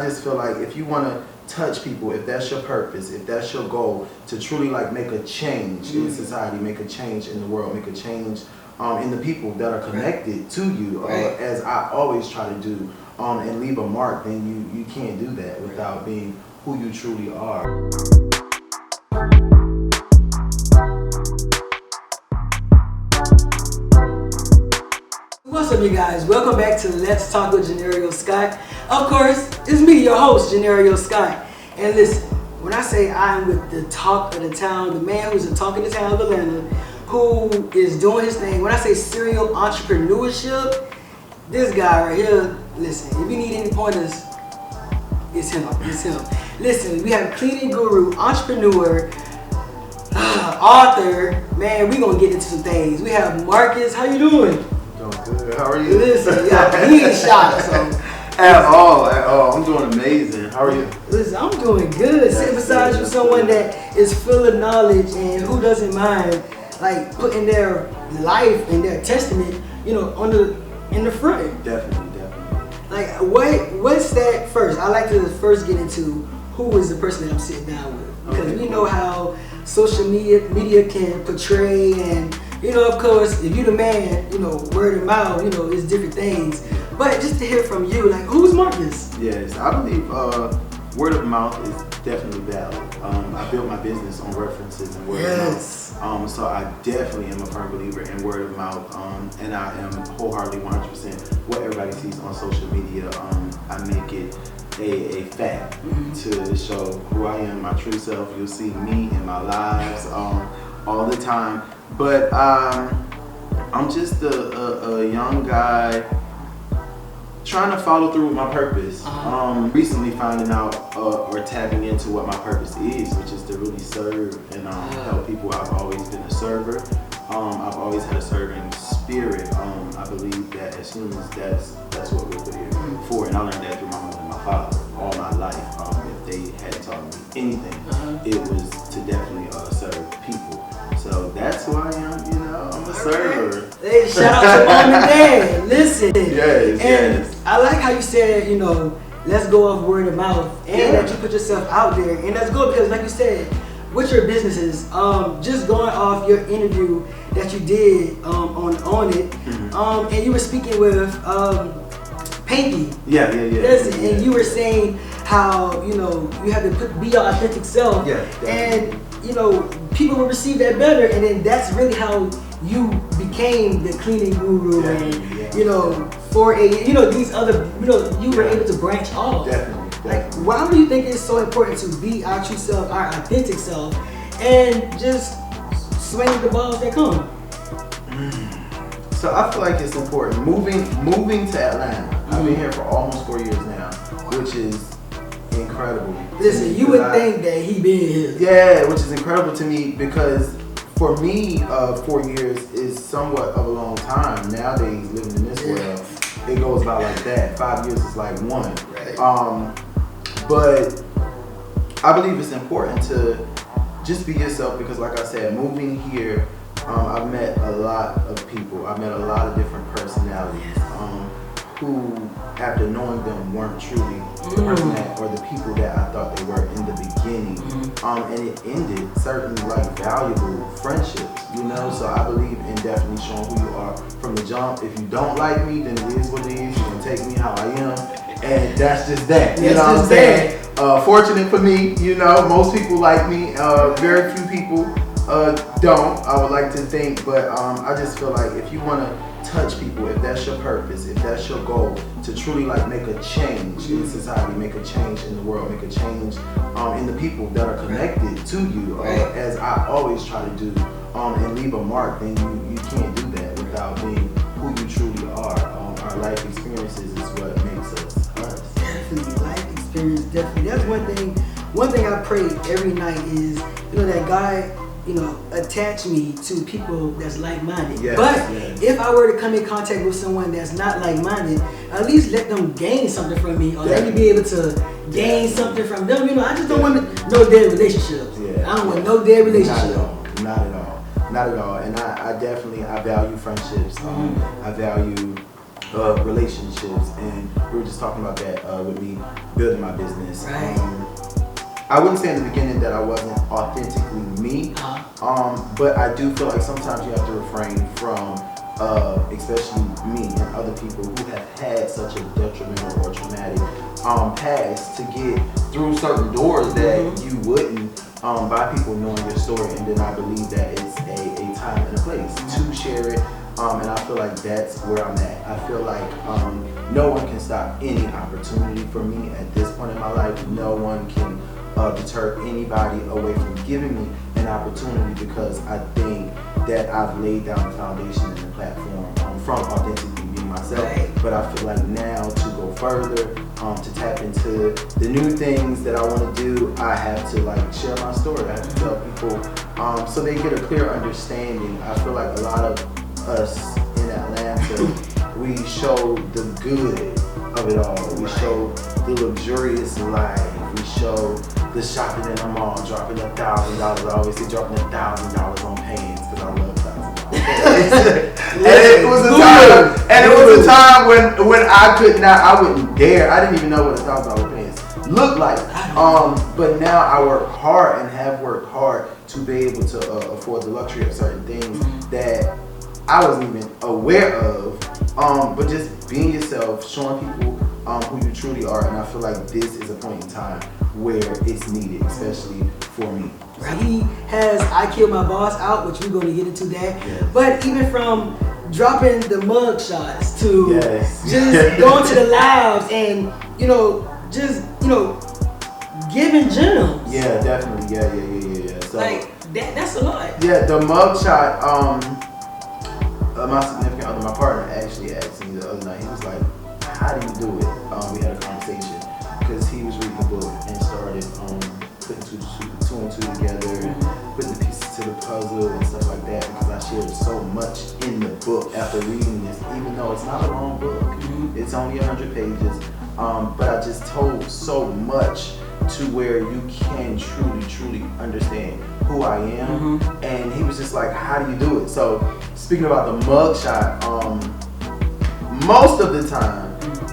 just feel like if you want to touch people, if that's your purpose, if that's your goal, to truly like make a change in society, make a change in the world, make a change in the people that are connected to you, as I always try to do, and leave a mark, then you can't do that without being who you truly are. What's up, you guys? Welcome back to Let's Talk with Johneri'O Scott. Of course, it's me, your host, Johneri'O Scott. And listen, when I say I'm with the talk of the town, the man who's the talk of the town of Atlanta, who is doing his thing, when I say serial entrepreneurship, this guy right here, listen, if you need any pointers, it's him. Listen, we have cleaning guru, entrepreneur, author, man, we gonna get into some things. We have Marcus, how you doing? Good. How are you? Listen, yeah, he ain't shot, so. At all. I'm doing amazing. How are you? Listen, I'm doing good. Sitting beside you, someone that is full of knowledge and who doesn't mind, like, putting their life and their testament, you know, in the front. Definitely. Like, what's that first? I like to first get into who is the person that I'm sitting down with, because we know how social media can portray and. You know, of course, if you're the man, you know, word of mouth, you know, it's different things. But just to hear from you, like, who's Marcus? Yes, I believe word of mouth is definitely valid. I built my business on references and word of mouth. So I definitely am a firm believer in word of mouth. And I am wholeheartedly 100% what everybody sees on social media. I make it a fact to show who I am, my true self. You'll see me in my lives all the time. But I'm just a young guy trying to follow through with my purpose. Recently finding out or tapping into what my purpose is, which is to really serve and help people. I've always been a server. I've always had a serving spirit. I believe that as humans, that's what we're put here for. And I learned that through my mother and my father all my life. If they hadn't taught me anything, it was to definitely serve people. So that's who I am, you know, I'm a server. Hey, shout out to mom and dad. Listen. Yes. I like how you said, you know, let's go off word of mouth and that you put yourself out there. And that's good because, like you said, with your businesses, just going off your interview that you did on it, and you were speaking with Pinky. Yeah. And you were saying how, you know, you have to be your authentic self. Yeah. And, you know, people will receive that better, and then that's really how you became the cleaning guru, you know, these other, you know, you were able to branch off. Definitely. Like, why do you think it's so important to be our true self, our authentic self, and just swing the balls that come? So I feel like it's important. Moving to Atlanta. I've been here for almost 4 years now, which is incredible. Listen, you would think that he been here. Yeah, which is incredible to me because for me, 4 years is somewhat of a long time. Nowadays, living in this world, it goes by like that. 5 years is like one. Right. But I believe it's important to just be yourself because, like I said, moving here, I've met a lot of people. I've met a lot of different personalities who, after knowing them, weren't truly the person or the people that I thought they were in the beginning. And it ended certain like valuable friendships, you know. So I believe in definitely showing who you are from the jump. If you don't like me, then it is what it is. You can take me how I am, and that's just that. You know what I'm saying? Fortunate for me, you know, most people like me. Very few people don't. I would like to think, but I just feel like if you want to touch people, if that's your purpose, if that's your goal, to truly like make a change in society, make a change in the world, make a change in the people that are connected to you, as I always try to do, and leave a mark, then you can't do that without being who you truly are. Our life experiences is what makes us. Definitely, life experience, definitely. That's one thing I pray every night is, you know, that God, you know, attach me to people that's like-minded. If I were to come in contact with someone that's not like-minded, at least let them gain something from me, or let me be able to gain something from them. You know, I just don't want no dead relationships. I don't want no dead relationships. Not at all. And I definitely value friendships. I value relationships, and we were just talking about that with me building my business. Right. I wouldn't say in the beginning that I wasn't authentically me, but I do feel like sometimes you have to refrain from, especially me and other people who have had such a detrimental or traumatic past, to get through certain doors that you wouldn't by people knowing your story. And then I believe that it's a time and a place to share it. And I feel like that's where I'm at. I feel like no one can stop any opportunity for me at this point in my life. No one can deter anybody away from giving me an opportunity, because I think that I've laid down the foundation and the platform from authentically being myself. Right. But I feel like now to go further, to tap into the new things that I want to do, I have to like share my story. I have to tell people so they get a clear understanding. I feel like a lot of us in Atlanta, we show the good of it all. We show the luxurious life. We show the shopping in the mall, dropping $1,000. I always say dropping $1,000 on pants because I love $1,000. And it was a time when I could not, I wouldn't dare. I didn't even know what $1,000 pants looked like. But now I work hard and have worked hard to be able to afford the luxury of certain things that I wasn't even aware of. But just being yourself, showing people who you truly are, and I feel like this is a point in time where it's needed, especially for me. Right. He has I Killed My Boss out, which we're going to get into that. Yes. But even from dropping the mug shots to Yes. just going to the lives and, just, giving gems. Yeah, definitely. Yeah. So, like, that's a lot. yeah, the mug shot, my significant other, my partner, actually asked me the other night. He was like, how do you do it? We had a conversation because he was reading a book and started putting two and two together and putting the pieces to the puzzle and stuff like that, because I shared so much in the book after reading this, even though it's not a long book. It's only 100 pages, but I just told so much to where you can truly understand who I am. And he was just like, how do you do it? So speaking about the mug shot, most of the time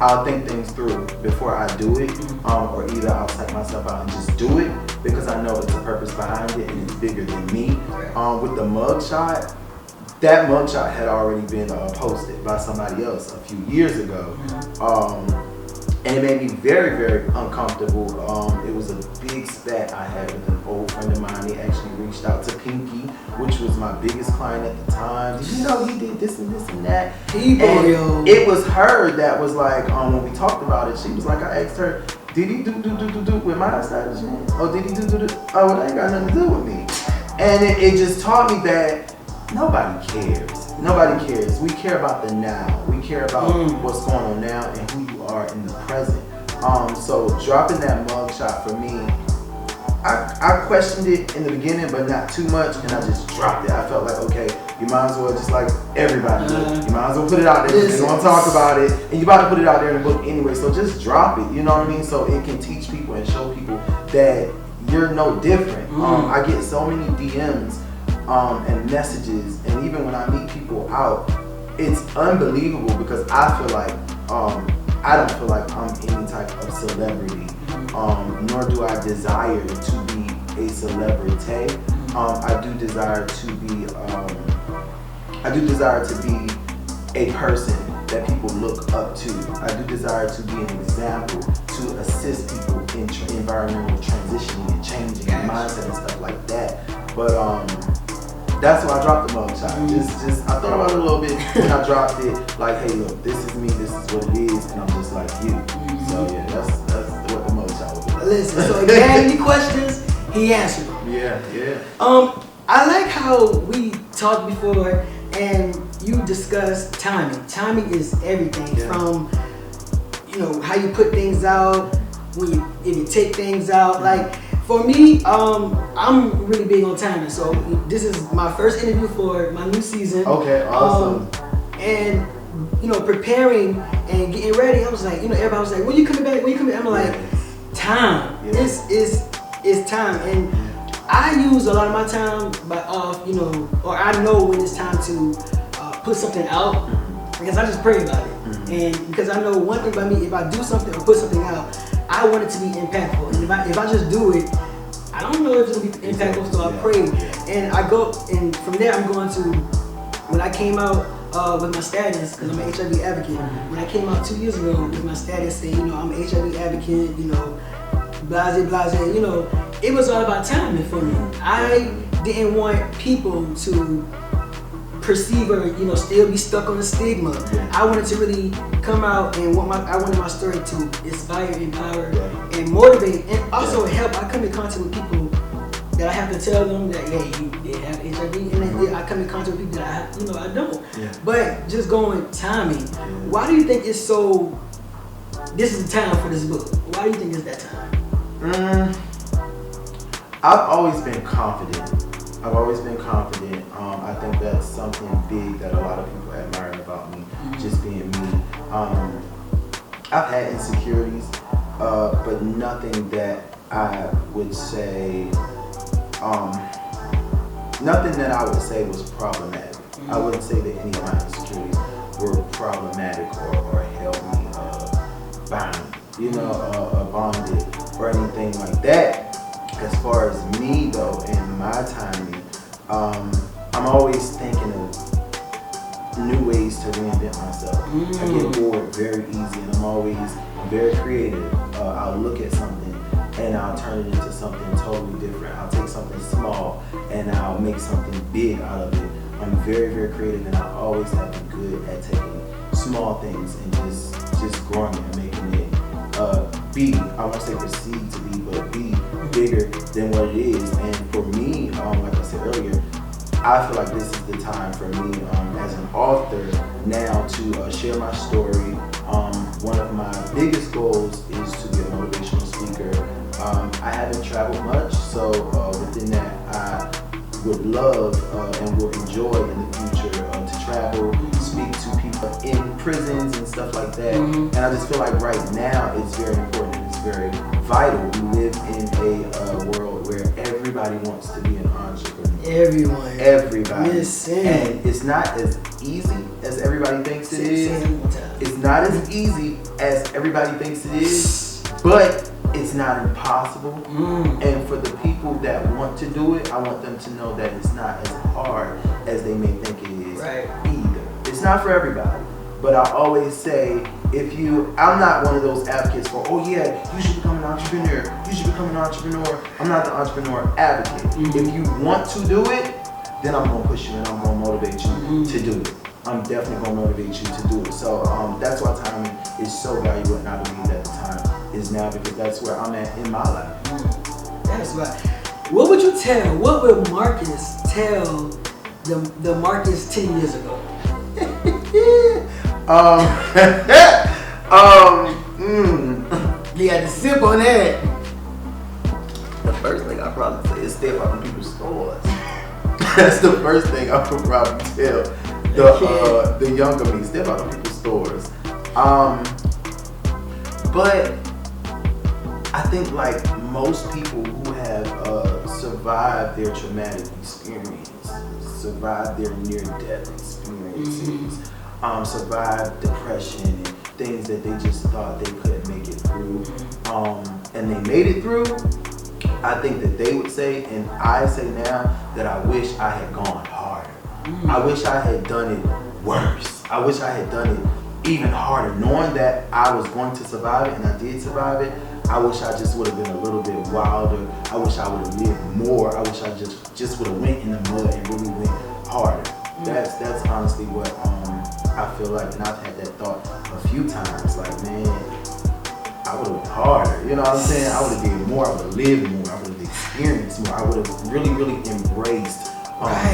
I'll think things through before I do it, or either I'll take myself out and just do it because I know it's a purpose behind it and it's bigger than me. With the mug shot, that mug shot had already been posted by somebody else a few years ago. And it made me very uncomfortable. It was a big spat I had with an old friend of mine. He actually reached out to Pinky, which was my biggest client at the time. Did you know he did this and this and that? And it was her that was like, when we talked about it, she was like, I asked her, did he do with my establishment? Or did he do? Oh, well, that ain't got nothing to do with me. And it just taught me that nobody cares. Nobody cares. We care about the now. We care about what's going on now and who you are in the present. So dropping that mug shot for me, I questioned it in the beginning, but not too much, and I just dropped it. I felt like, okay, you might as well, just like everybody does, you might as well put it out there. They're gonna talk about it, and you're about to put it out there in the book anyway, so just drop it, you know what I mean? So it can teach people and show people that you're no different. I get so many DMs and messages, and even when I meet people out, it's unbelievable because I feel like I don't feel like I'm any type of celebrity, nor do I desire to be a celebrity. I do desire to be a person that people look up to. I do desire to be an example to assist people in environmental transitioning and changing mindset and stuff like that. But that's why I dropped the mug shot. Just I thought about it a little bit when I dropped it. Like, hey, look, this is me. This is what it is, and I'm just like you. So yeah, that's what the mug shot was about. Listen, so if you had any questions, he answered them. Yeah. I like how we talked before, and you discussed timing. Timing is everything from how you put things out, if you take things out. Like for me, I'm really big on timing. So this is my first interview for my new season. Okay, awesome. And preparing and getting ready, I was like, everybody was like, when you coming back? When you coming? I'm like, time. It's time, and I use a lot of my time or I know when it's time to put something out because I just pray about it. And because I know one thing about me, if I do something or put something out, I want it to be impactful. And if I just do it, I don't know if it's gonna be impactful, so I pray. And I go, and from there I'm going to, when I came out with my status, because I'm an HIV advocate, when I came out 2 years ago with my status saying, you know, I'm an HIV advocate, you know, blase, you know, it was all about timing for me. I didn't want people to perceive or, you know, still be stuck on the stigma. I wanted to really come out and I wanted my story to inspire, empower, and motivate, and also help. I come in contact with people that I have to tell them that, they have HIV, and then I come in contact with people that I don't. But just going timing. Why do you think it's so? This is the time for this book. Why do you think it's that time? I've always been confident. I think that's something big that a lot of people admire about me, just being me. I've had insecurities, but nothing that I would say, was problematic. I wouldn't say that any of my insecurities were problematic or held me bound, bonded or anything like that. As far as me though, and my timing, I'm always thinking of new ways to reinvent myself. I get bored very easy, and I'm very creative. I'll look at something and I'll turn it into something totally different. I'll take something small and I'll make something big out of it. I'm very, very creative, and I always have been good at taking small things and just growing it and making it I won't say perceived to be, but be bigger than what it is. And for me, like I said earlier, I feel like this is the time for me as an author now to share my story. One of my biggest goals is to be a motivational speaker. I haven't traveled much, so within that, I would love and will enjoy in the future to travel, speak to people in prisons and stuff like that. And I just feel like right now it's very important. It's very vital. We live in a world where everybody wants to be an entrepreneur. Everybody. And it's not as easy as everybody thinks it is. It's not as easy as everybody thinks it is, but it's not impossible. And for the people that want to do it, I want them to know that it's not as hard as they may think it is either. It's not for everybody. But I always say, I'm not one of those advocates for, you should become an entrepreneur. You should become an entrepreneur. I'm not the entrepreneur advocate. If you want to do it, then I'm going to push you and I'm going to motivate you to do it. I'm definitely going to motivate you to do it. So that's why timing is so valuable, and I believe that the time is now, because that's where I'm at in my life. That's right. What would Marcus tell the Marcus 10 years ago? You got to sip on that. The first thing I probably say is stay out of people's stores. That's the first thing I would probably tell the younger me. Stay out of people's stores. But I think like most people who have survived their traumatic experience, survived their near-death experiences, survived depression and things that they just thought they couldn't make it through, and they made it through, I think that they would say, and I say now, that I wish I had gone harder. I wish I had done it worse. I wish I had done it even harder, knowing that I was going to survive it, and I did survive it. I wish I just would have been a little bit wilder. I wish I would have lived more. I wish I just would have went in the mud and really went harder. That's honestly what I feel like, and I've had that thought a few times. Like, man, I would have went harder. You know what I'm saying? I would have did more. I would have lived more. I would have experienced more. I would have really, really embraced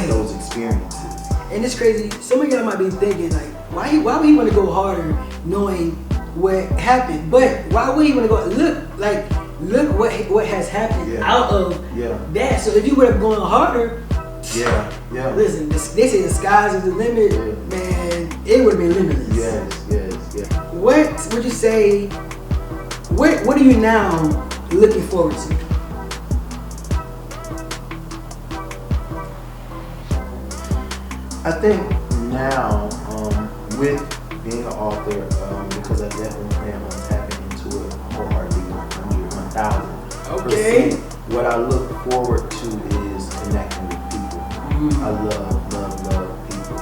those experiences. And it's crazy. Some of y'all might be thinking, like, why would he want to go harder knowing what happened? But why would he want to go? Look what has happened out of that. So if you would have gone harder, listen, they say the sky's is the limit, man. It would have been limitless. Yes. What would you say? What are you now looking forward to? I think now, with being an author, I definitely plan on tapping into it wholeheartedly, 1,000%. Okay. What I look forward to is connecting with people. I love people.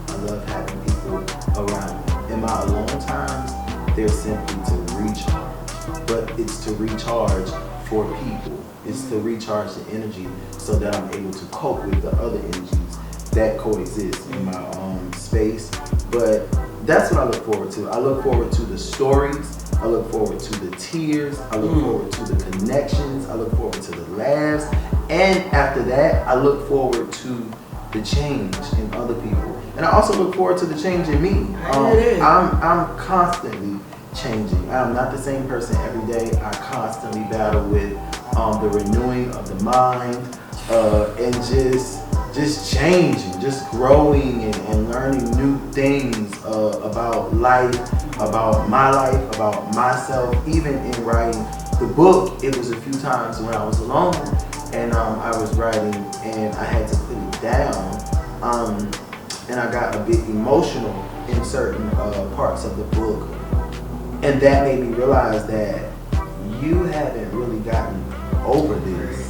I love having people around me. In my alone times, they're simply to recharge. But it's to recharge for people. It's to recharge the energy so that I'm able to cope with the other energies that coexist in my space. But that's what I look forward to. I look forward to the stories. I look forward to the tears. I look forward to the connections. I look forward to the laughs. And after that, I look forward to the change in other people. And I also look forward to the change in me. I'm constantly changing. I'm not the same person every day. I constantly battle with the renewing of the mind and just changing, just growing and learning new things about life, about my life, about myself. Even in writing the book, it was a few times when I was alone and I was writing and I had to put it down and I got a bit emotional in certain parts of the book, and that made me realize that you haven't really gotten over this.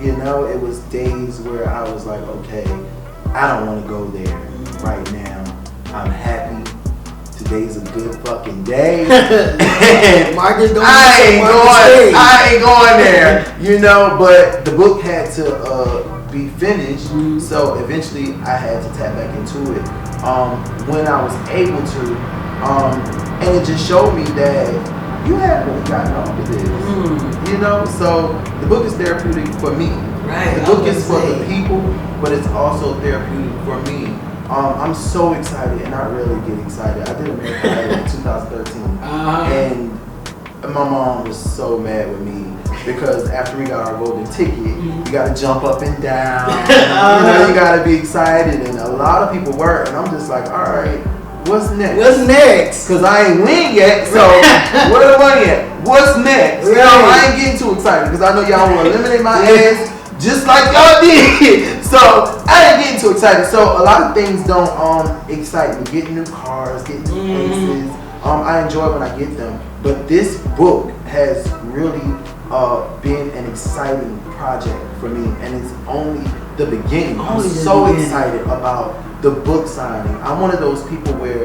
You know, it was days where I was like, okay, I don't want to go there right now. I'm happy. Today's a good fucking day. I ain't going there. You know, but the book had to be finished, so eventually I had to tap back into it when I was able to, and it just showed me that you haven't really gotten over this, you know. So the book is therapeutic for me. Right. The book is for the people, but it's also therapeutic for me. I'm so excited, and I really get excited. I did American Idol in 2013, and my mom was so mad with me because after we got our golden ticket, you got to jump up and down. You know, you got to be excited, and a lot of people were, and I'm just like, all right. What's next? What's next? Because I ain't win yet, so where the money at? What's next? You know, I ain't getting too excited because I know y'all will eliminate my ass just like y'all did. So I ain't getting too excited. So a lot of things don't excite me. Getting new cars, getting new places. I enjoy when I get them. But this book has really been an exciting project for me, and it's only the beginning. I'm so excited about the book signing. I'm one of those people where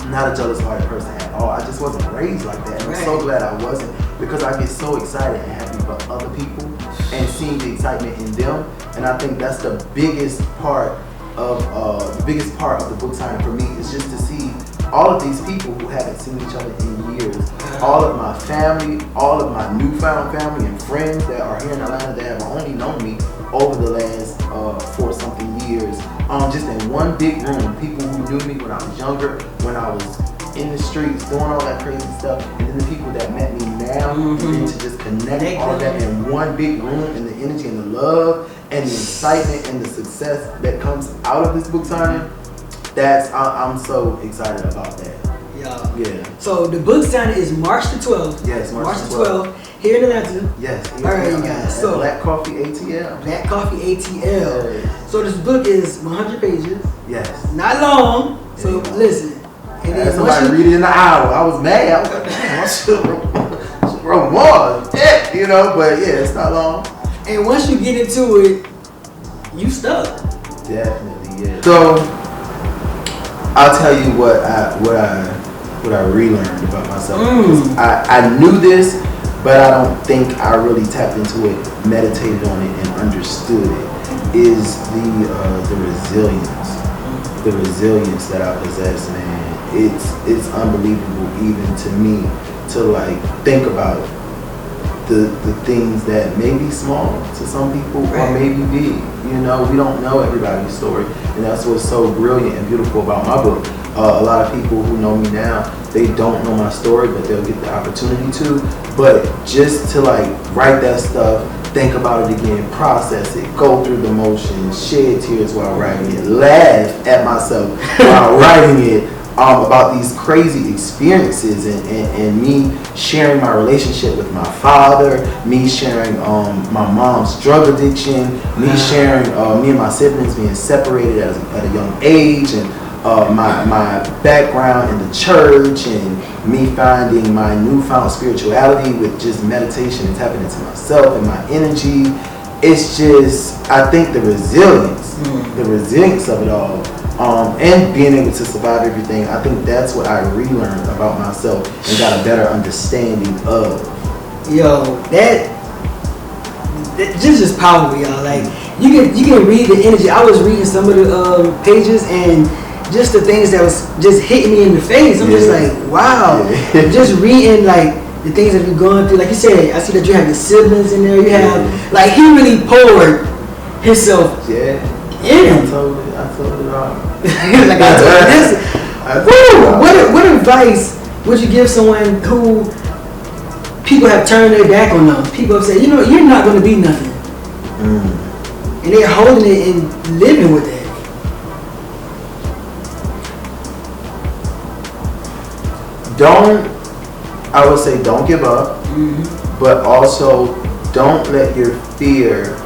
I'm not a jealous hearted person at all. I just wasn't raised like that. And I'm so glad I wasn't, because I get so excited and happy for other people and seeing the excitement in them. And I think that's the biggest part of the book signing for me, is just to see all of these people who haven't seen each other in years. All of my family, all of my newfound family and friends that are here in Atlanta that have only known me over the last 4-something years. Just in one big room, people who knew me when I was younger, when I was in the streets doing all that crazy stuff, and then the people that met me now, and then to just connect all of that in one big room, and the energy and the love and the excitement and the success that comes out of this book signing. I'm so excited about that. Yeah. So the book signing is March the 12th. Yes, March the 12th. Here in Atlanta. Yes. All right, you guys. So Black Coffee ATL. Black Coffee ATL. Yes. So this book is 100 pages. Yes. Not long. So listen. And then somebody read it in an hour. I was mad. I was like, damn, I should wrote more. Yeah, you know. But yeah, it's not long. And once you get into it, you stuck. Definitely, yeah. So I'll tell you what I relearned about myself. I knew this, but I don't think I really tapped into it, meditated on it, and understood it. Is the resilience that I possess, man. It's unbelievable even to me to like think about the things that may be small to some people or maybe big. You know, we don't know everybody's story, and that's what's so brilliant and beautiful about my book. A lot of people who know me now, they don't know my story, but they'll get the opportunity to. But just to like write that stuff, think about it again, process it, go through the motions, shed tears while writing it, laugh at myself while writing it, about these crazy experiences and me sharing my relationship with my father, me sharing my mom's drug addiction, me sharing me and my siblings being separated at a young age, and my background in the church and me finding my newfound spirituality with just meditation and tapping into myself and my energy. It's just, I think the resilience of it all, and being able to survive everything, I think that's what I relearned about myself and got a better understanding of. Yo, that just is powerful, y'all. Like you can read the energy. I was reading some of the pages and just the things that was just hitting me in the face. I'm just like, wow. Just reading like the things that you're going through. Like you said, I see that you have your siblings in there. You have like he really poured himself in. I told it all. Like I told this. What advice would you give someone who people have turned their back on them? People have said, you know, you're not going to be nothing. And they're holding it and living with it. I would say don't give up, but also don't let your fear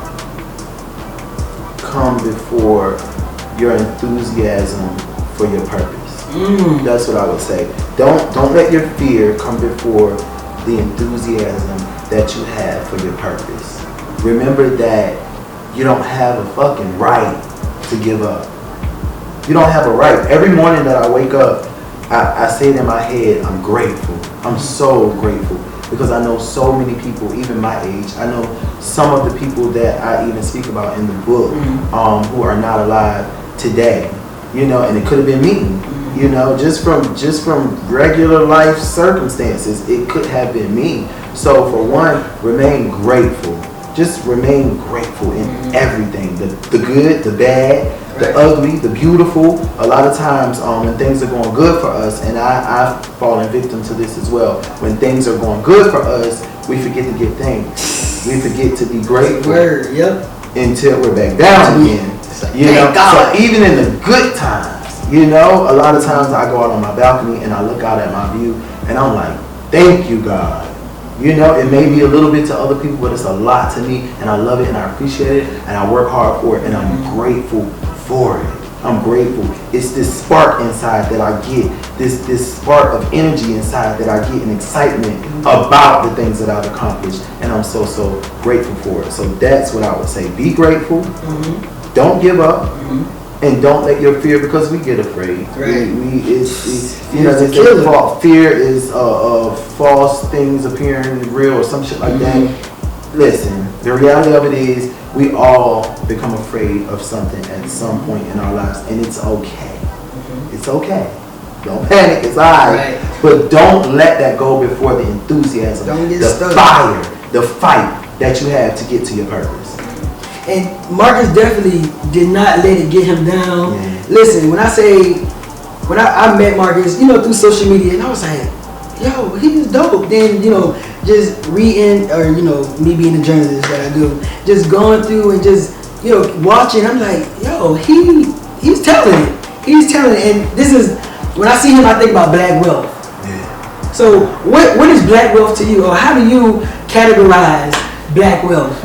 come before your enthusiasm for your purpose. That's what I would say. Don't let your fear come before the enthusiasm that you have for your purpose. Remember that you don't have a fucking right to give up. You don't have a right. Every morning that I wake up, I say it in my head, I'm grateful. I'm so grateful because I know so many people, even my age. I know some of the people that I even speak about in the book who are not alive today. You know, and it could have been me. You know, just from regular life circumstances, it could have been me. So for one, remain grateful. Just remain grateful in everything, the good, the bad, the ugly, the beautiful. A lot of times when things are going good for us, and I've fallen victim to this as well, when things are going good for us, we forget to give thanks. We forget to be grateful until we're back down again. You know, so even in the good times, you know, a lot of times I go out on my balcony and I look out at my view and I'm like, thank you, God. You know, it may be a little bit to other people, but it's a lot to me, and I love it and I appreciate it and I work hard for it and I'm grateful for it. I'm grateful. It's this spark inside that I get, this spark of energy inside that I get, and excitement about the things that I've accomplished, and I'm so grateful for it. So that's what I would say. Be grateful. Don't give up. And don't let your fear, because we get afraid. Fear is false things appearing real or some shit like that. Listen, the reality of it is we all become afraid of something at some point in our lives, and it's okay. It's okay. Don't panic, it's alright. But don't let that go before the enthusiasm, the fire, the fight that you have to get to your purpose. And Marcus definitely did not let it get him down. Listen, when I met Marcus, you know, through social media, and I was like, yo, he's dope. Then, you know, just reading, or, you know, me being a journalist that I do, just going through and just, you know, watching, I'm like, yo, he's telling it. He's telling it. And this is, when I see him, I think about black wealth. So what is black wealth to you, or how do you categorize black wealth?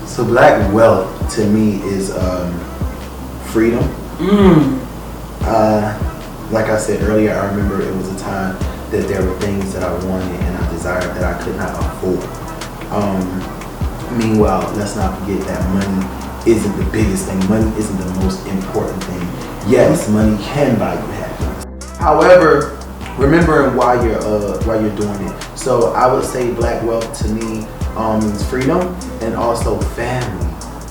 So black wealth to me is freedom. Like I said earlier, I remember it was a time that there were things that I wanted and I desired that I could not afford. Meanwhile, let's not forget that money isn't the biggest thing. Money isn't the most important thing. Yes, money can buy you happiness. However, remembering why you're doing it. So I would say black wealth to me means freedom and also family.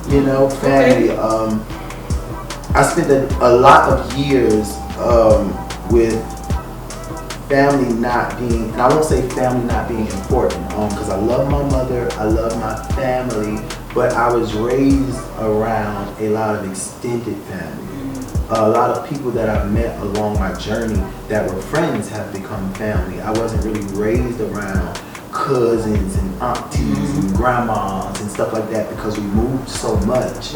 You know, family. I spent a lot of years with family not being, and I won't say family not being important, because I love my mother, I love my family, but I was raised around a lot of extended family. A lot of people that I've met along my journey that were friends have become family. I wasn't really raised around cousins and aunties and grandmas and stuff like that because we moved so much.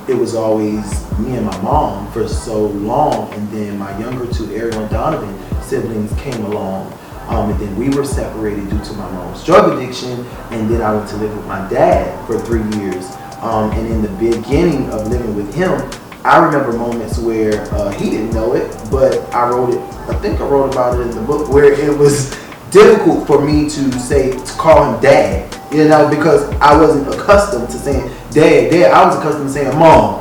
It was always me and my mom for so long, and then my younger two, Ariel and Donovan, siblings came along, and then we were separated due to my mom's drug addiction, and then I went to live with my dad for 3 years. And in the beginning of living with him, I remember moments where he didn't know it, but I wrote it. I think I wrote about it in the book where it was difficult for me to call him dad, you know, because I wasn't accustomed to saying dad. I was accustomed to saying mom.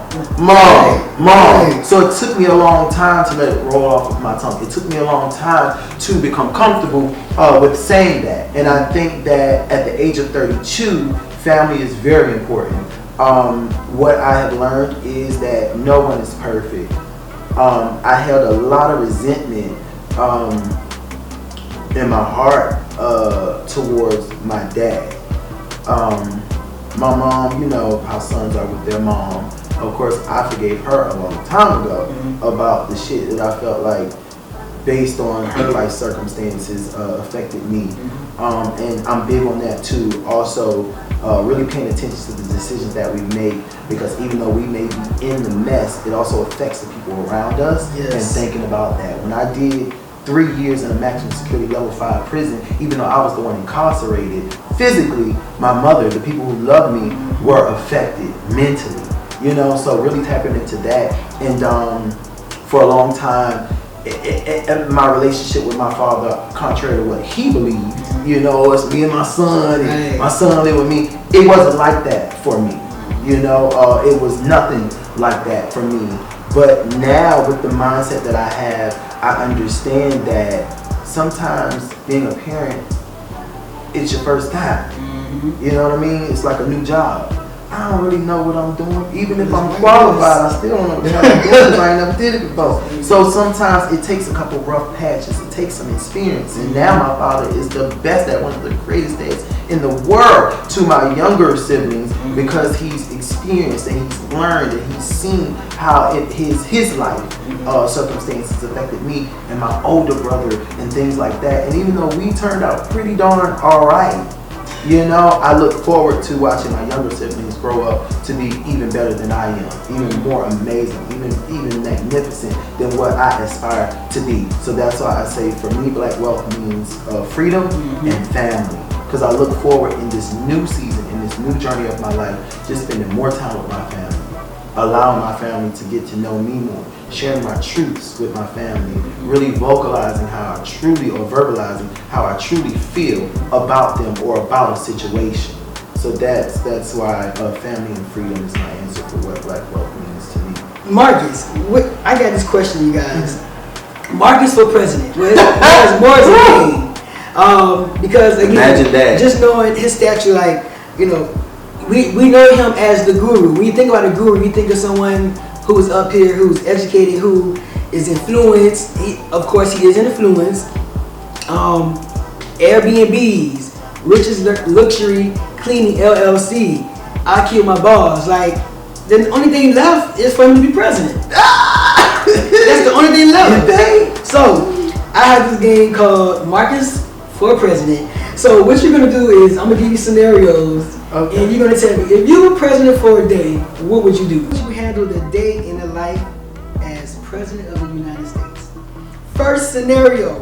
So it took me a long time to let it roll off of my tongue. It took me a long time to become comfortable with saying that. And I think that at the age of 32, family is very important. What I have learned is that no one is perfect. I held a lot of resentment in my heart towards my dad. My mom, you know how sons are with their mom. Of course, I forgave her a long time ago about the shit that I felt like, based on her life circumstances, affected me. And I'm big on that too. Also, really paying attention to the decisions that we make, because even though we may be in the mess, it also affects the people around us. Yes. And thinking about that. When I did 3 years in a maximum security level 5 prison, even though I was the one incarcerated, physically, my mother, the people who loved me, were affected mentally. You know, so really tapping into that. And for a long time, my relationship with my father, contrary to what he believed, you know, it's me and my son, and my son live with me. It wasn't like that for me. You know, it was nothing like that for me. But now, with the mindset that I have, I understand that sometimes being a parent, it's your first time. You know what I mean? It's like a new job. I don't really know what I'm doing. Even if I'm qualified, I still don't know what the hell I'm doing because I ain't never did it before. So sometimes it takes a couple rough patches. It takes some experience. And now my father is the best at one of the greatest dads in the world to my younger siblings, because he's experienced and he's learned and he's seen how his life circumstances affected me and my older brother and things like that. And even though we turned out pretty darn alright, you know, I look forward to watching my younger siblings grow up to be even better than I am, even more amazing, even magnificent than what I aspire to be. So that's why I say, for me, Black Wealth means freedom and family. Because I look forward in this new season, in this new journey of my life, just spending more time with my family, allowing my family to get to know me more, sharing my truths with my family, really vocalizing how I truly, or verbalizing how I truly feel about them or about a situation. So that's why family and freedom is my answer for what Black Wealth means to me. Marcus, I got this question, you guys. Marcus for president. Well, more as a name. Because again, imagine that. Just knowing his stature, like, you know, we know him as the guru. When you think about a guru, you think of someone who's up here, who's educated, who is influenced. Of course, he is influenced. Airbnbs, Rich's Luxury Cleaning LLC. I Kill My Boss. Like, the only thing left is for him to be president. That's the only thing left. So, I have this game called Marcus for President. So what you're gonna do is, I'm gonna give you scenarios, and you're gonna tell me, if you were president for a day, what would you do? How would you handle the day in the life as president of the United States? First scenario,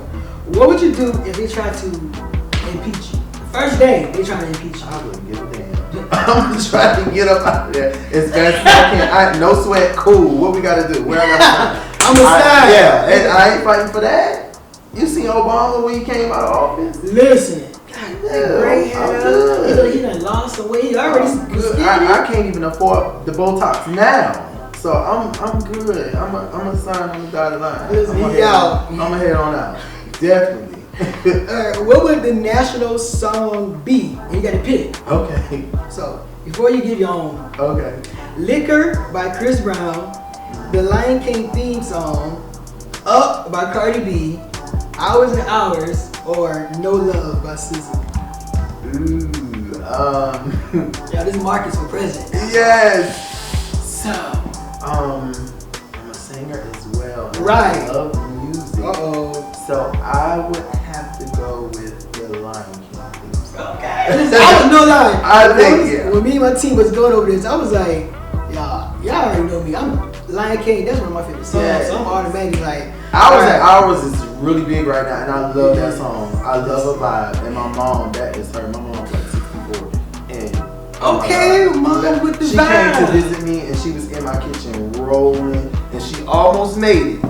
what would you do if they tried to impeach you? First day, they try to impeach you. I wouldn't give a damn. I'm gonna try to get up out of there as fast as I can. No sweat, cool. What we gotta do? Where I gotta sign? I'm a sign. Yeah, and I ain't fighting for that. You seen Obama when he came out of office? Listen, gray hair, he done lost some weight. He already good. I can't even afford the Botox now, so I'm good. I'm a sign on the dotted line. Listen, I'm gonna head on out. Definitely. What would the national song be? And you got to pick. Okay. So before you give your own. Okay. Liquor by Chris Brown, The Lion King theme song, Up by Cardi B, Hours and Hours, or No Love by SZA. Ooh, Yeah, this is Marcus for president. Yes. So, I'm a singer as well. Right. I love music. So I would have to go with the Lion King theme song. Okay. I was no lie. I think when me and my team was going over this, I was like, y'all already know me. I'm Lion King. That's one of my favorite songs. Yeah. So I'm automatically like. Ours is really big right now, and I love that song. I love her vibe, and my mom, that is her. My mom's like 64, and mom with the she vibe. came to visit me, and she was in my kitchen rolling, and she almost made it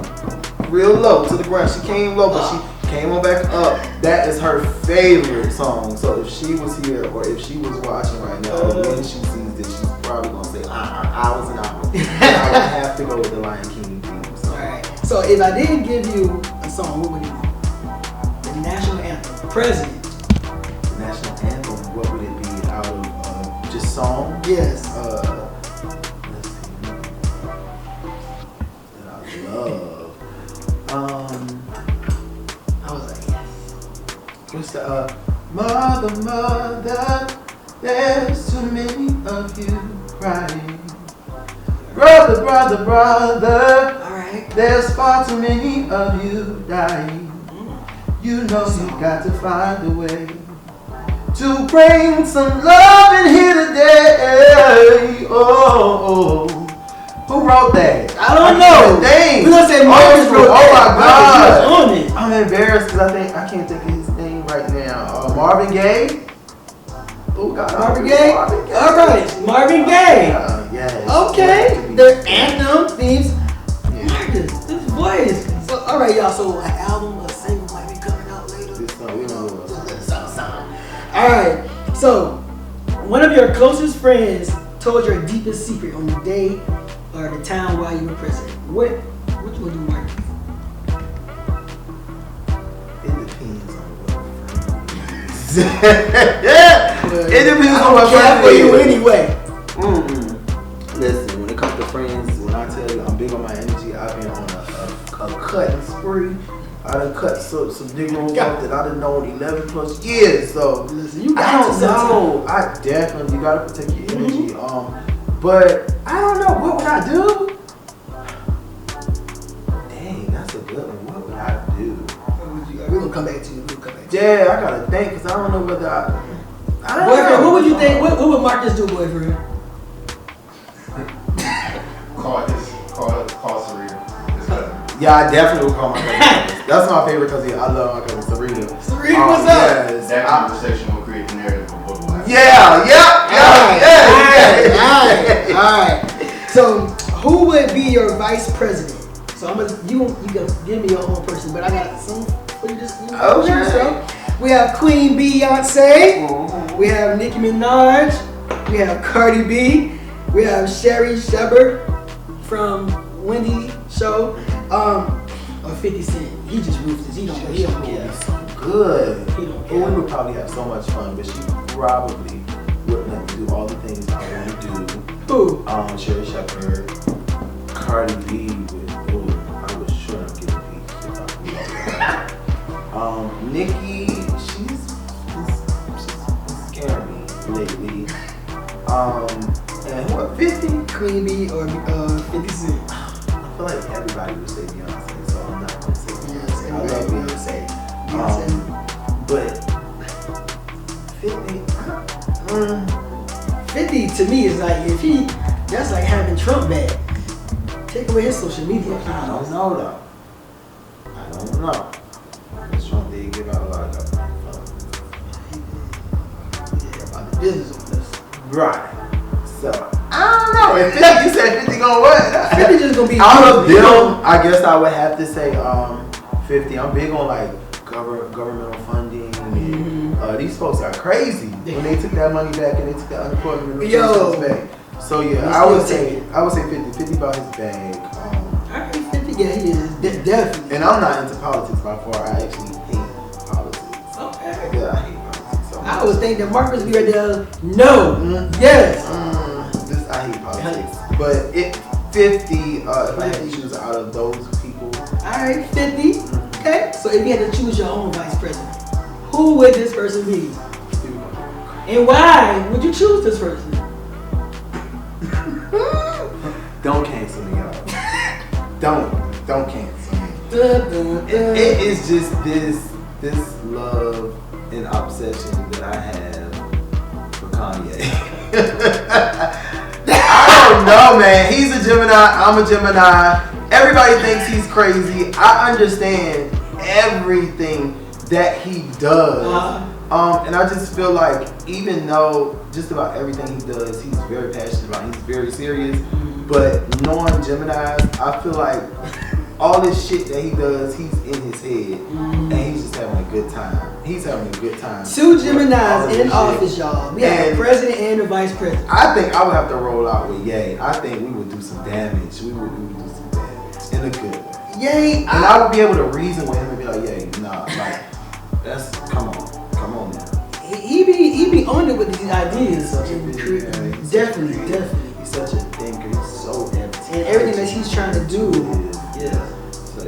real low to the ground. She came low, but she came on back up. That is her favorite song. So if she was here or if she was watching right now, when she sees this, she's probably gonna say, hours and hours. And I would have to go with the Lion King theme song. Alright. So if I didn't give you a song, what would it be? The national anthem. President. The national anthem, what would it be out of just song? Yes. Let's see. That I love. I was like, yes. What's the Mother, there's too many of you crying. Brother, Alright. there's far too many of you dying. You know you got to find a way to bring some love in here today. Oh. Who wrote that? I don't know. Dang. We're gonna say Marcus wrote Oh my that. God. Marcus was on it. I'm embarrassed because I can't think of his name right now. Marvin Gaye. Oh God. Marvin Gaye? Alright. Marvin Gaye. Yes. Okay. The anthem themes. Yeah. Marcus, this voice. So, alright, y'all. So an album, a single might be coming out later. This song, we don't know what Alright. So one of your closest friends told your deepest secret on the day or the town while you were president. What you gonna do, Marcus? It depends on what it depends on what friend for you anyway. Listen, when it comes to friends, when I tell you I'm big on my energy, I've been on a cutting spree. I done cut some Negroes off that I done known 11 plus years. So listen, you I don't know. I definitely, you gotta protect your energy. But I don't know, what would I do? Dang, that's a good one. What would I do? We're gonna come back to you. Yeah, I gotta think because I don't know whether I don't boyfriend, know. what would you think? What would Marcus do, boyfriend? Call Serena. His cousin. Yeah, I definitely would call my cousin. That's my favorite cousin. I love my cousin Serena. Serena, what's up? Yes. That conversation will create the narrative of what will happen. Alright. So who would be your vice president? So you can give me your own person, but I got some for you just choose yourself. We have Queen Beyonce, we have Nicki Minaj, we have Cardi B, we have Sherry Shepherd from Wendy Show, or 50 Cent. He just ruthless. He don't care. Good. He don't care. Well, we would probably have so much fun, but she probably wouldn't let me do all the things I want to do. Who? Sherry Shepherd, Cardi B I was sure I'm getting peace if I could do that. Nicki, she's scaring me lately. And what, 50? Queen Bee or 50 Cent? I feel like everybody would say Beyonce, so I'm not gonna say Beyonce. I love Beyonce. But 50, 50 to me is like that's like having Trump back. Take away his social media. I don't know though. I don't know. Trump did give out a lot of government funds. Yeah, about the business on this. Right. So I don't know. If 50, you said 50 gonna what? 50 just gonna be out of them. I guess I would have to say 50. I'm big on like governmental funding. And, these folks are crazy when they took that money back and they took that unemployment back. So yeah, I would say 50. 50 about his bag. I think 50. Yeah, he is definitely. And I'm not into politics by far. I actually hate politics. Okay. Yeah, I hate politics. So I would think that Marcus be right there. No. Yes. I hate politics. But 50, if I had to choose out of those people. Alright, 50. Okay. So if you had to choose your own vice president, who would this person be? And why would you choose this person? Don't cancel me out. Don't cancel me. It is just this love and obsession that I have for Kanye. I don't know, man. He's a Gemini. I'm a Gemini. Everybody thinks he's crazy. I understand everything that he does. And I just feel like even though just about everything he does, he's very passionate about. He's very serious. But knowing Gemini, I feel like all this shit that he does, he's in his head, and he's just having a good time. He's having a good time. 2 Geminis in office, y'all. We have the president and the vice president. I think I would have to roll out with Ye. I think we would do some damage. We would do some damage in a good way. Ye, and I would be able to reason with him and be like, Ye, nah, like, that's, come on now. He be on it with these ideas. Definitely. He's such a thinker. He's so and everything that he's trying to do. Yeah. So,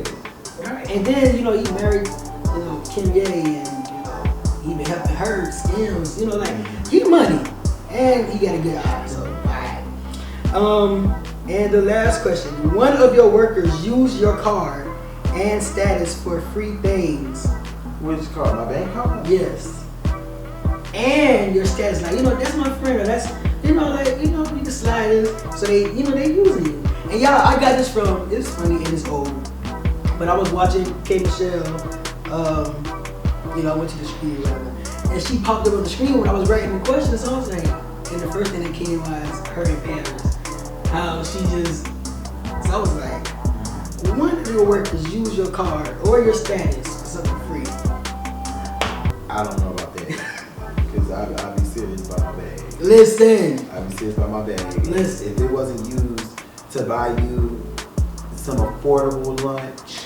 and then, you know, he married, you know, Kim Ye, and, you know, he been helping her scams, you know, like, he money. And he got a good eye, so, alright. And the last question. One of your workers used your card and status for free things. Which card? My bank card? Yes. And your status, like, you know, that's my friend, or that's, you know, like, you know, you can slide in. So they, you know, they using you. And y'all, I got this from, it's funny and it's old, but I was watching K. Michelle, you know, I went to the screen or whatever, and she popped up on the screen when I was writing the questions, so I was like, and the first thing that came was her in Paris, how she just, so I was like, one of your workers use your card or your status for something free. I don't know about that, because I be serious about my bag. Listen. I be serious about my bag. Listen. If it wasn't used to buy you some affordable lunch,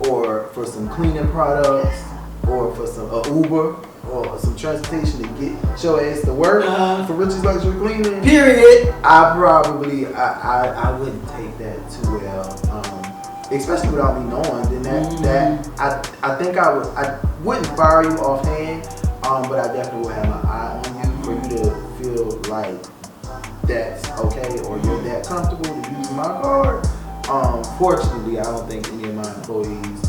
or for some cleaning products, or for some Uber, or some transportation to get your ass to work for Richie's Luxury Cleaning. Period. I wouldn't take that too well, especially without me knowing. Then that I think I wouldn't fire you offhand, but I definitely would have my eye on you for you to feel like that's okay, or you're that comfortable to use my card. Fortunately, I don't think any of my employees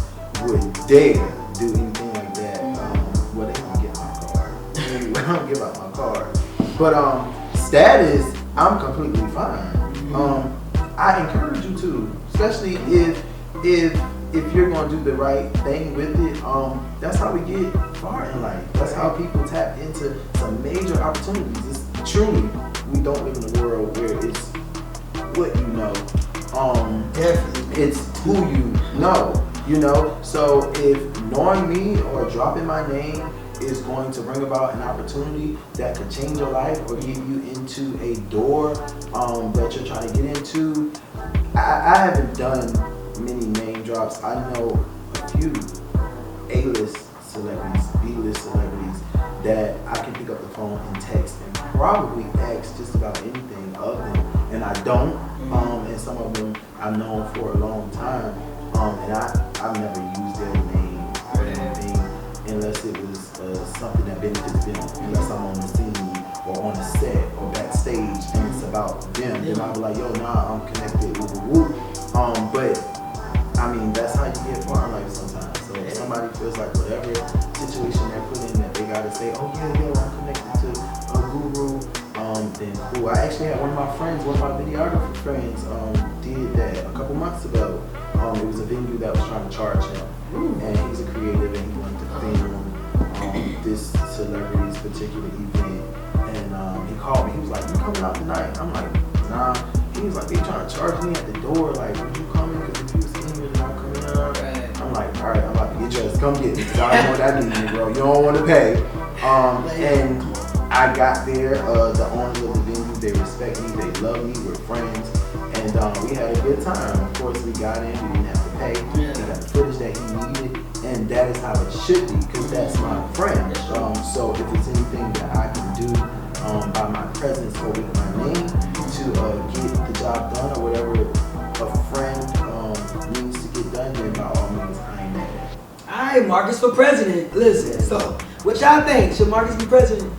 would dare do anything like that. Well, they don't get my card. I don't give out my card. But status, I'm completely fine. I encourage you to, especially if you're gonna do the right thing with it. That's how we get far in life. That's how people tap into some major opportunities. It's truly, we don't live in a world where it's what you know. Definitely. It's who you know. You know. So if knowing me or dropping my name is going to bring about an opportunity that could change your life or get you into a door that you're trying to get into, I haven't done many name drops. I know a few A-list celebrities, B-list celebrities that I can pick up the phone and text and probably ask just about anything of them, and I don't. And some of them I've known for a long time, and I've never used their name or anything unless it was something that benefits them. Unless I'm on the scene or on the set or backstage and it's about them, then I'll be like, yo, nah, I'm connected, woo. But I mean, that's how you get far in life sometimes. So if somebody feels like whatever situation they're put in that they gotta say, oh yeah, I'm connected to a guru, then cool. I actually had one of my videographer friends, did that a couple months ago. It was a venue that was trying to charge him, and he's a creative and he wanted to film this celebrity's particular event. And he called me. He was like, "You coming out tonight?" I'm like, "Nah." He was like, "They trying to charge me at the door. Like, would you come in? Because if you was in here, then I'm coming out." Right. I'm like, "All right, I'm about to get yours. Come get me. Cause I don't want that need, bro. You don't want to pay." And I got there. The owners of the venue, they respect me. They love me. We're friends. And we had a good time. Of course, we got in. We didn't have to pay. We got the footage that he needed. And that is how it should be, because that's my friend. So if it's anything that I can do by my presence or with my name to get the job done or whatever a friend needs to get done, then by all means, I ain't mad at it. Alright, Marcus for president. Listen, so what y'all think? Should Marcus be president?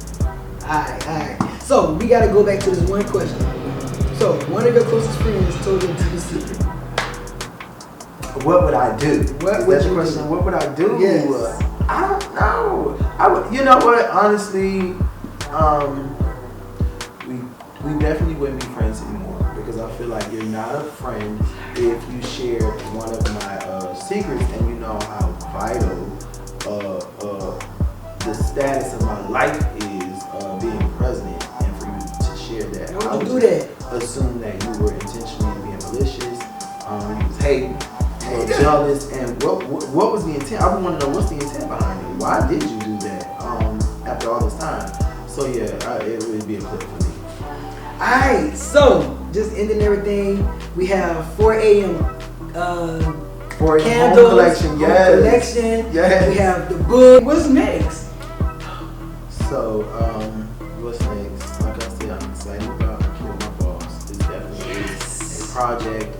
Alright. So we gotta go back to this one question. So one of your closest friends told you to do a secret. What would I do? What would you question? do? What would I do? Yes. I don't know. I would. You know what? Honestly, we definitely wouldn't be friends anymore, because I feel like you're not a friend if you share one of my secrets, and you know how vital the status of my life is being president, and for you to share that. Why would you do that? what was the intent? I would want to know what's the intent behind it. Why did you do that after all this time? So yeah, it would be a clip for me. Alright, so just ending everything, we have 4 a.m. For a candles, home collection, yes. collection. Yes. We have the book. What's next? So, what's next? Like I said, I'm excited about I Killed My Boss. It's definitely a project.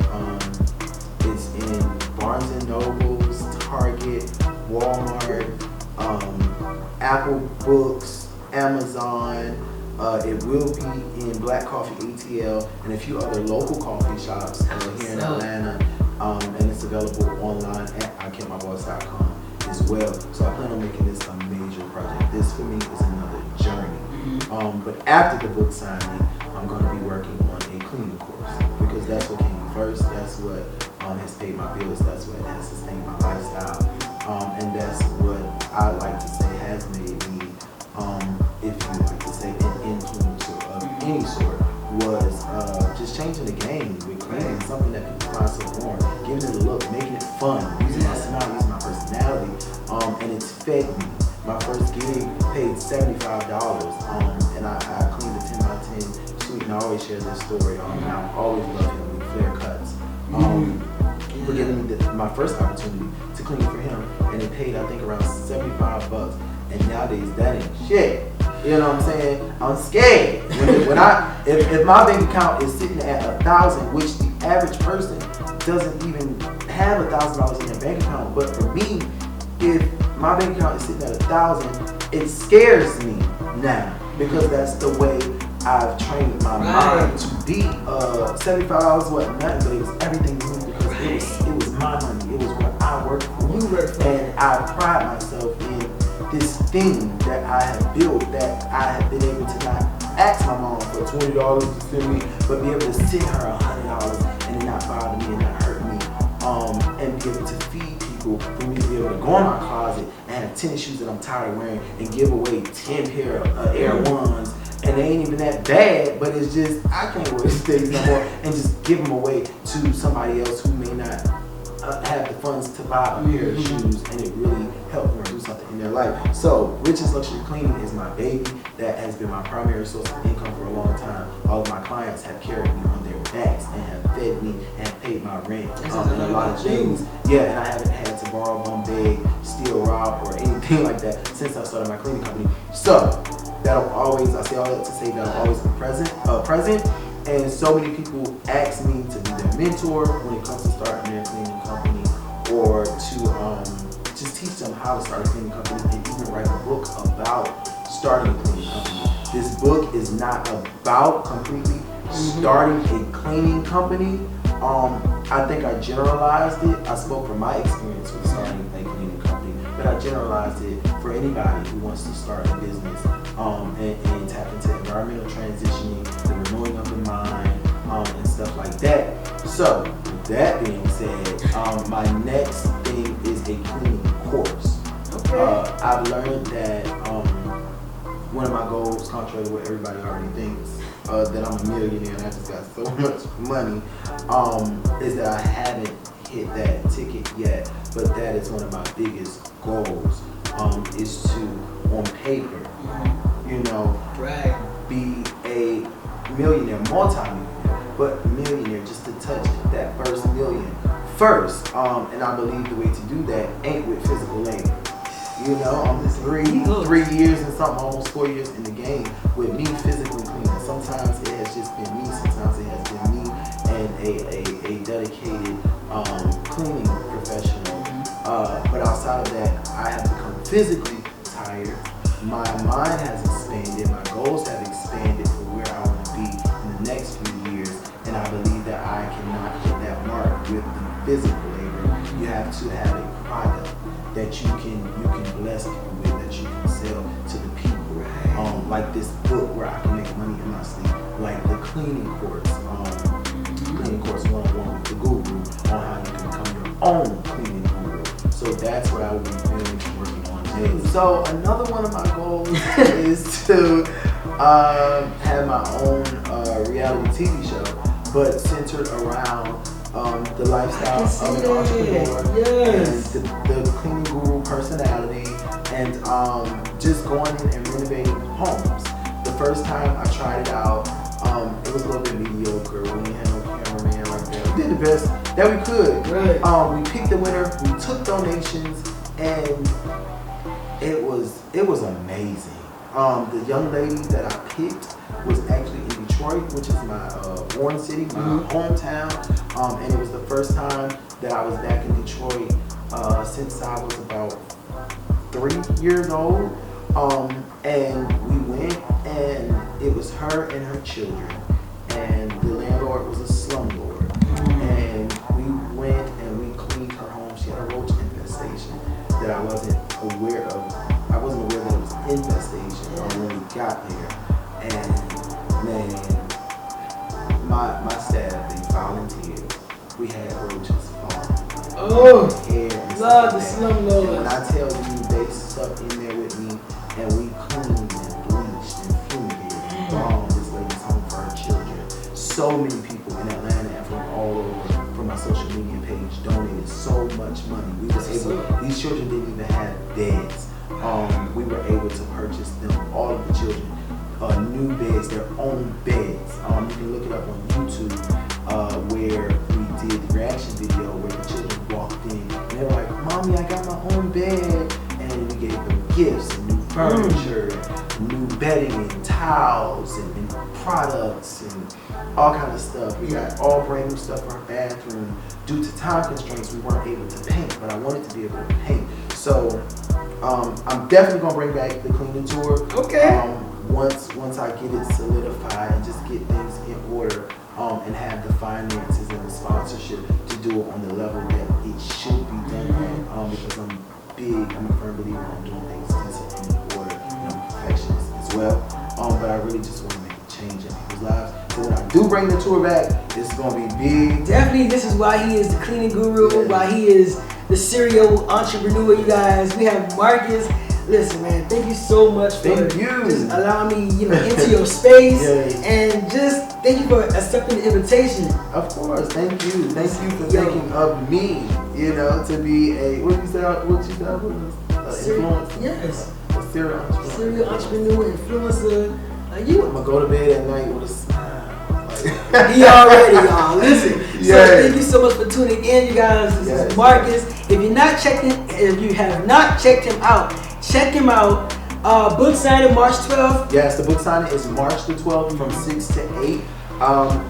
It's in Barnes and Nobles, Target, Walmart, Apple Books, Amazon. It will be in Black Coffee ATL and a few other local coffee shops here in Atlanta. And it's available online at ikillmyboss.com as well. So I plan on making this a major project. This for me is another journey. But after the book signing, I'm going to be working on a cleaning course because that's what came first. That's what has paid my bills. That's what has sustained my lifestyle. And that's what I like to say has made me, if you like to say, an influencer of any sort, was just changing the game with cleaning, something that people find so warm, giving it a look, making it fun, using my smile, using my personality, and it's fed me. My first gig paid $75, and I cleaned a 10 by 10 suite, and I always share this story, and I always love him with flare cuts. For giving me my first opportunity to clean for him, and it paid, I think, around $75, and nowadays that ain't shit. You know what I'm saying? I'm scared. If my bank account is sitting at 1,000, which the average person doesn't even have $1,000 in their bank account, but for me, if my bank account is sitting at 1,000, it scares me now because that's the way I've trained my mind to be. $75 wasn't nothing, but it was everything to me because it was my money. It was what I worked for. You worked for. And I pride myself in this thing that I have built, that I have been able to not ask my mom for $20 to send me, but be able to send her $100 and it not bother me and not hurt me, and be able to feed people, for me to be able to go in my closet and have tennis shoes that I'm tired of wearing and give away 10 pair of Air Ones, and they ain't even that bad, but it's just, I can't wear these things no more, and just give them away to somebody else who may not have the funds to buy a pair of shoes, and it really helped them do something in their life. So, Rich's Luxury Cleaning is my baby. That has been my primary source of income for a long time. All of my clients have carried me on their backs and have fed me and paid my rent and a lot of things. Yeah, and I haven't had to borrow, bum, beg, steal, rob, or anything like that since I started my cleaning company. So, that'll always, I say all that to say that'll always be present. And so many people ask me to be their mentor when it comes to starting their cleaning company, or to just teach them how to start a cleaning company, and even write a book about starting a cleaning company. This book is not about completely starting a cleaning company. I think I generalized it. I spoke from my experience with starting a cleaning company, but I generalized it for anybody who wants to start a business and tap into environmental transitioning, the renewing of the mind, and stuff like that. So, with that being said, my next thing is a cleaning course. Okay. I've learned that one of my goals, contrary to what everybody already thinks, that I'm a millionaire and I just got so much money, is that I haven't hit that ticket yet, but that is one of my biggest goals, is to, on paper, be a millionaire, multi-millionaire, but millionaire, just to touch that first million first. And I believe the way to do that ain't with physical labor. I'm just 3 years and something, almost 4 years in the game with me physically cleaning. Sometimes it has just been me, sometimes it has been me and a dedicated cleaning professional. But outside of that, I have become physically tired. My mind has expanded, my goals have expanded for where I want to be in the next few years, and I believe that I cannot hit that mark with the physical labor. You have to have a product that you can bless people with, that you can sell to the people. Like this book where I can make money in my sleep, like the cleaning course, cleaning course 101 with the guru on how you can become your own cleaning guru. So that's what I will be doing, working on next. So another one of my goals is to have my own reality TV show, but centered around the lifestyle of an entrepreneur, yes, and the cleaning guru personality, and just going in and renovating homes. The first time I tried it out, it was a little bit mediocre. We didn't have no cameraman like that. We did the best that we could. right. We picked the winner. We took donations, and it was amazing. The young lady that I picked was actually in Detroit, which is my born city, my hometown. And it was the first time that I was back in Detroit since I was about 3 years old. And we went, and it was her and her children. And the landlord was a slumlord. And we went and we cleaned her home. She had a roach infestation that I wasn't aware of. I wasn't aware that it was an infestation when we got there. And man, my staff, they volunteered. We had roaches falling. Oh, Hair and love the stuff like that. slumlord. And when I tell you, they stuck in there with me, and we cleaned and bleached and fumigated and bombed this lady's home for her children. So many people in Atlanta and from all over, from my social media page, donated so much money. We was able. These children didn't even have beds. We were able to purchase them, all of the children, new beds, their own beds. You can look it up on YouTube, where we did the reaction video where the children walked in and they were like, "Mommy, I got my own bed," and we gave them gifts and new furniture, and new bedding and towels and products and all kind of stuff. We got all brand new stuff for our bathroom. Due to time constraints, we weren't able to paint, but I wanted to be able to paint. So I'm definitely gonna bring back the cleaning tour. Okay. Once I get it solidified and just get things in order, and have the finances and the sponsorship to do it on the level that it should be done at. Because I'm a firm believer in doing things decent in order, and I'm a perfectionist as well. But I really just want to make a change in people's lives. So when I do bring the tour back, it's gonna be big. Definitely, this is why he is the cleaning guru, why he is the serial entrepreneur, you guys. We have Marcus. Listen, man, thank you so much for just allowing me, into your space, and just thank you for accepting the invitation. Of course, thank you for thinking of me, to be a influencer. Yes. A serial entrepreneur. Serial entrepreneur, influencer. You. I'm gonna go to bed at night with a smile. He already, y'all. Listen. So thank you so much for tuning in, you guys. This is Marcus. If you have not checked him out, check him out. Book signing March 12th. Yes, the book signing is March the 12th from 6 to 8.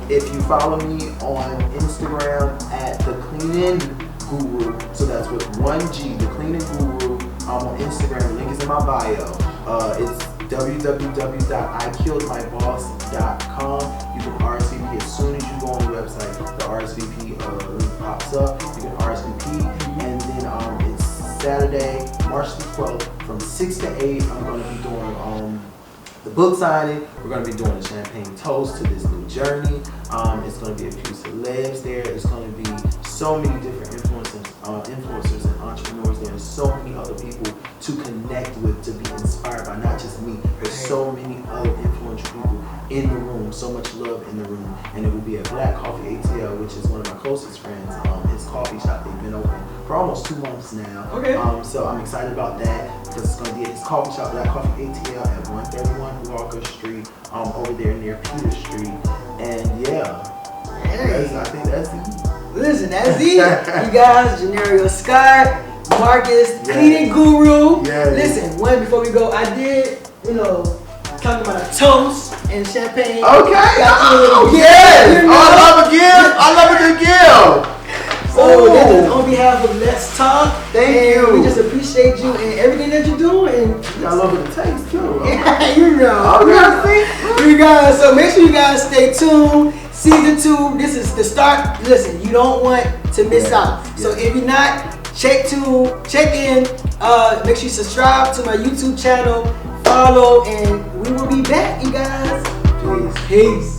If you follow me on Instagram at the Cleaning Guru, so that's with 1G, the Cleaning Guru. On Instagram, the link is in my bio. It's www.ikilledmyboss.com. You can RSVP as soon as you go on the website. The RSVP link pops up. You can RSVP, and then it's Saturday, March the 12th, from 6 to 8. I'm going to be doing the book signing. We're going to be doing a champagne toast to this new journey. It's going to be a few celebs there. It's going to be so many different influencers and entrepreneurs. There's so many other people to connect with, to be inspired by, not just me. There's so many other influential people in the room, so much love in the room. And it will be at Black Coffee ATL, which is one of my closest friends. His coffee shop, they've been open for almost 2 months now. Okay. So I'm excited about that, because it's going to be at his coffee shop, Black Coffee ATL, at 131 Walker Street, over there near Peter Street. And I think that's it. Listen, that's it. You guys, Johneri'O Scott, Marcus, Cleaning Guru. Listen, before we go, I did, talking about a toast and champagne. Okay. I love a good gift. So that is on behalf of Let's Talk. Thank you. We just appreciate you and everything that you're doing. I love the taste too. You guys, so make sure you guys stay tuned. Season 2, this is the start. Listen, you don't want to miss out. So if you're not, check in. Make sure you subscribe to my YouTube channel, follow, and we will be back, you guys. Peace.